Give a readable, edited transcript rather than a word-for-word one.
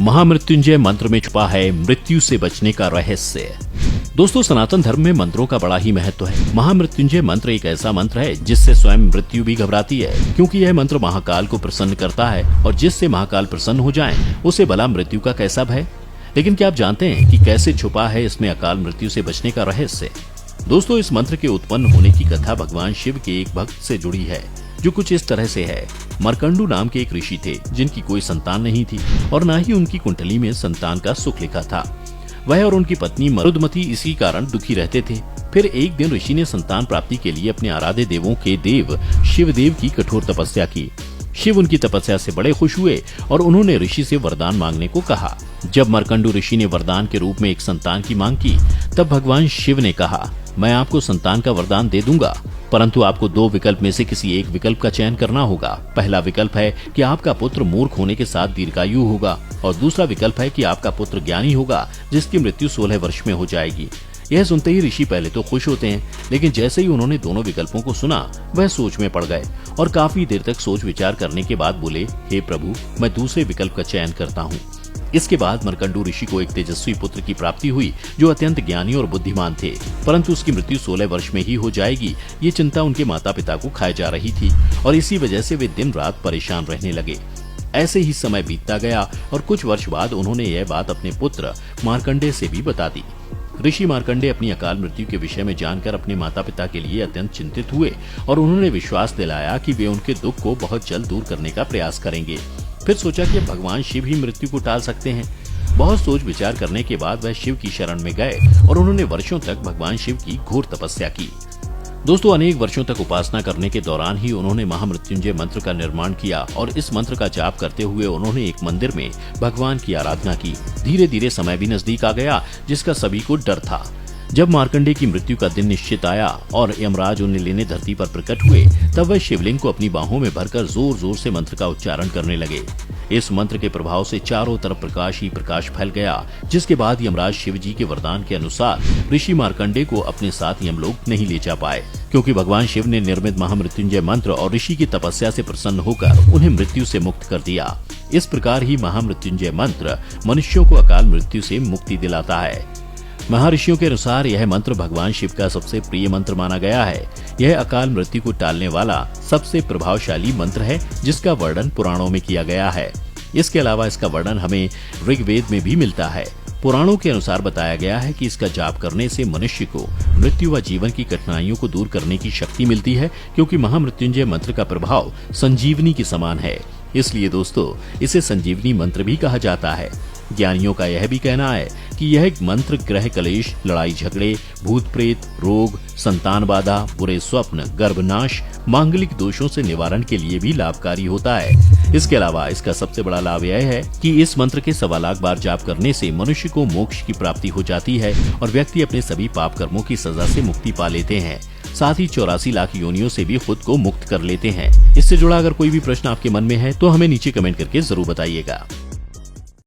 महामृत्युंजय मंत्र में छुपा है मृत्यु से बचने का रहस्य। दोस्तों, सनातन धर्म में मंत्रों का बड़ा ही महत्व है। महामृत्युंजय मंत्र एक ऐसा मंत्र है जिससे स्वयं मृत्यु भी घबराती है, क्योंकि यह मंत्र महाकाल को प्रसन्न करता है और जिससे महाकाल प्रसन्न हो जाए उसे भला मृत्यु का कैसा भय। लेकिन क्या आप जानते हैं कि कैसे छुपा है इसमें अकाल मृत्यु से बचने का रहस्य। दोस्तों, इस मंत्र के उत्पन्न होने की कथा भगवान शिव के एक भक्त से जुड़ी है, जो कुछ इस तरह से है। मार्कंडू नाम के एक ऋषि थे जिनकी कोई संतान नहीं थी और न ही उनकी कुंडली में संतान का सुख लिखा था। वह और उनकी पत्नी मरुदमती इसी कारण दुखी रहते थे। फिर एक दिन ऋषि ने संतान प्राप्ति के लिए अपने आराध्य देवों के देव शिवदेव की कठोर तपस्या की। शिव उनकी तपस्या से बड़े खुश हुए और उन्होंने ऋषि से वरदान मांगने को कहा। जब मार्कंडू ऋषि ने वरदान के रूप में एक संतान की मांग की, तब भगवान शिव ने कहा, मैं आपको संतान का वरदान दे दूंगा, परंतु आपको दो विकल्प में से किसी एक विकल्प का चयन करना होगा। पहला विकल्प है कि आपका पुत्र मूर्ख होने के साथ दीर्घायु होगा और दूसरा विकल्प है कि आपका पुत्र ज्ञानी होगा जिसकी मृत्यु 16 वर्ष में हो जाएगी। यह सुनते ही ऋषि पहले तो खुश होते हैं, लेकिन जैसे ही उन्होंने दोनों विकल्पों को सुना वह सोच में पड़ गए और काफी देर तक सोच विचार करने के बाद बोले, हे प्रभु, मैं दूसरे विकल्प का चयन करता हूँ। इसके बाद मार्कंडू ऋषि को एक तेजस्वी पुत्र की प्राप्ति हुई जो अत्यंत ज्ञानी और बुद्धिमान थे, परंतु उसकी मृत्यु 16 वर्ष में ही हो जाएगी। ये चिंता उनके माता पिता को खाए जा रही थी और इसी वजह से वे दिन रात परेशान रहने लगे। ऐसे ही समय बीतता गया और कुछ वर्ष बाद उन्होंने यह बात अपने पुत्र मार्कंडे से भी बता दी। ऋषि मार्कंडे अपनी अकाल मृत्यु के विषय में जानकर अपने माता पिता के लिए अत्यंत चिंतित हुए और उन्होंने विश्वास दिलाया कि वे उनके दुख को बहुत जल्द दूर करने का प्रयास करेंगे। फिर सोचा कि भगवान शिव ही मृत्यु को टाल सकते हैं। बहुत सोच विचार करने के बाद वह शिव की शरण में गए और उन्होंने वर्षों तक भगवान शिव की घोर तपस्या की। दोस्तों, अनेक वर्षों तक उपासना करने के दौरान ही उन्होंने महामृत्युंजय मंत्र का निर्माण किया और इस मंत्र का जाप करते हुए उन्होंने एक मंदिर में भगवान की आराधना की। धीरे धीरे समय भी नजदीक आ गया जिसका सभी को डर था। जब मार्कंडे की मृत्यु का दिन निश्चित आया और यमराज उन्हें लेने धरती पर प्रकट हुए, तब वह शिवलिंग को अपनी बाहों में भरकर जोर जोर से मंत्र का उच्चारण करने लगे। इस मंत्र के प्रभाव से चारों तरफ प्रकाश ही प्रकाश फैल गया, जिसके बाद यमराज शिव जी के वरदान के अनुसार ऋषि मार्कंडे को अपने साथ यमलोक नहीं ले जा पाए, क्योंकि भगवान शिव ने निर्मित महामृत्युंजय मंत्र और ऋषि की तपस्या से प्रसन्न होकर उन्हें मृत्यु से मुक्त कर दिया। इस प्रकार ही महामृत्युंजय मंत्र मनुष्यों को अकाल मृत्यु से मुक्ति दिलाता है। महर्षियों के अनुसार यह मंत्र भगवान शिव का सबसे प्रिय मंत्र माना गया है। यह अकाल मृत्यु को टालने वाला सबसे प्रभावशाली मंत्र है जिसका वर्णन पुराणों में किया गया है। इसके अलावा इसका वर्णन हमें ऋग्वेद में भी मिलता है। पुराणों के अनुसार बताया गया है कि इसका जाप करने से मनुष्य को मृत्यु व जीवन की कठिनाइयों को दूर करने की शक्ति मिलती है, क्योंकि महामृत्युंजय मंत्र का प्रभाव संजीवनी के समान है। इसलिए दोस्तों, इसे संजीवनी मंत्र भी कहा जाता है। ज्ञानियों का यह भी कहना है कि यह मंत्र ग्रह कलेश, लड़ाई झगड़े, भूत प्रेत, रोग, संतान बाधा, बुरे स्वप्न, गर्भनाश, मांगलिक दोषों से निवारण के लिए भी लाभकारी होता है। इसके अलावा इसका सबसे बड़ा लाभ यह है कि इस मंत्र के 1.25 लाख बार जाप करने से मनुष्य को मोक्ष की प्राप्ति हो जाती है और व्यक्ति अपने सभी पाप कर्मों की सजा से मुक्ति पा लेते हैं। साथ ही 84 लाख योनियों से भी खुद को मुक्त कर लेते हैं। इससे जुड़ा अगर कोई भी प्रश्न आपके मन में है तो हमें नीचे कमेंट करके जरूर बताइएगा।